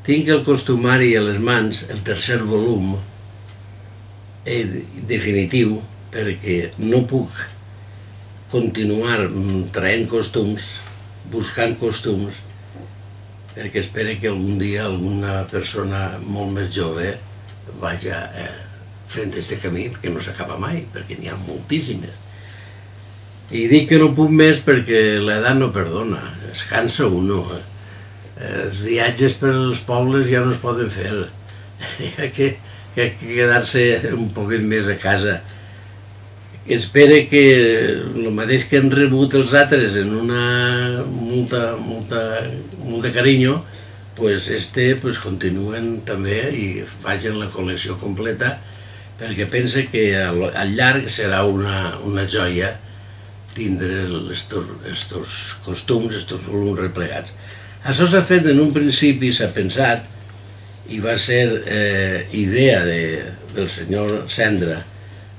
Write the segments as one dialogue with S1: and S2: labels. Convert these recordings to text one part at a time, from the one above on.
S1: Tinc el costumari a les mans, el tercer volum, definitiu, perquè no puc continuar traient costums, buscant costums, perquè espero que algun dia alguna persona molt més jove vagi fent aquest camí, que no s'acaba mai, perquè n'hi ha moltíssimes. I dic que no puc més perquè l'edat no perdona, es cansa uno. Els viatges per als pobles ja no es poden fer, hi ha que quedar-se un poquet més a casa. Espero que el mateix que han rebut els altres en una molt de carinyo, pues continuen també i facin la col·lecció completa, perquè pense que al llarg serà una joia tindre estos costums, estos volums replegats. Això s'ha fet en un principi, s'ha pensat, i va ser idea del senyor Cendra,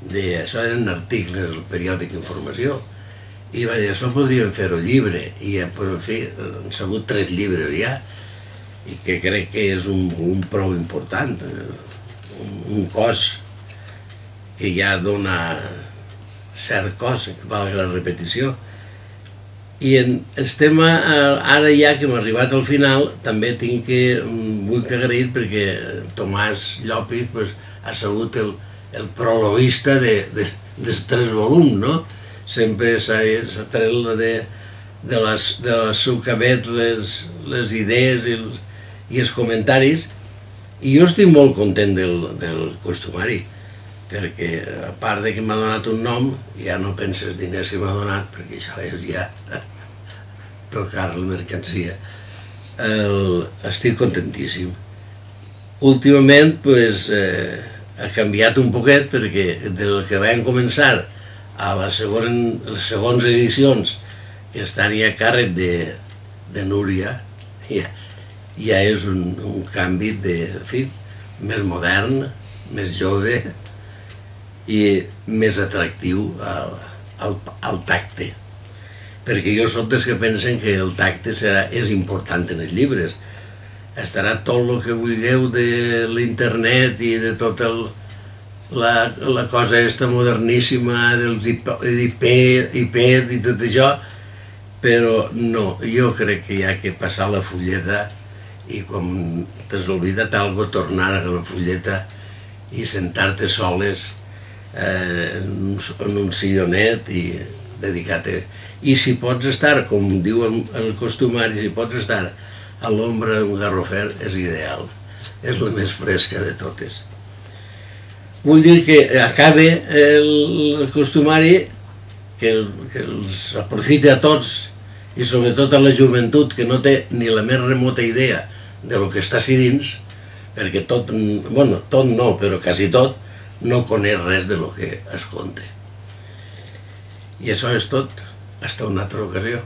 S1: això eren articles del periòdic Informació, i va dir, això podríem fer-ho llibre, i en fi, han sigut 3 llibres ja, i que crec que és un volum prou important, un cos que ja dona cert cos, que valga la repetició. I estem ara ja que hem arribat al final, també vull agrair perquè Tomàs Llopis ha sigut el prologuista dels 3 volums, no? Sempre s'ha tret de la seu cabet les idees i els comentaris, i jo estic molt content del costumari, perquè a part que m'ha donat un nom, ja no penses diners que m'ha donat, perquè això és ja tocar la mercancia. Estic contentíssim. Últimament ha canviat un poquet, perquè del que vam començar a les segones edicions, que estan ja a càrrec de Núria, ja és un canvi més modern, més jove i més atractiu al tacte. Perquè jo soc dels que pensen que el tacte és important en els llibres. Estarà tot el que vulgueu de l'internet i de tota la cosa aquesta moderníssima dels iPad i tot això, però no, jo crec que hi ha que passar la fulleta i quan t'has oblidat alguna cosa, tornar a la fulleta i sentar-te soles en un sillonet i dedicar-te. I si pots estar, com diu el costumari, si pots estar a l'ombra d'un garrofer és ideal, és la més fresca de totes. Vull dir que acabe el costumari, que els aprofita a tots i sobretot a la joventut que no té ni la més remota idea del que està així dins, perquè tot no, però quasi tot, no coneix res del que es conta. I això és tot. Hasta una altra ocasió.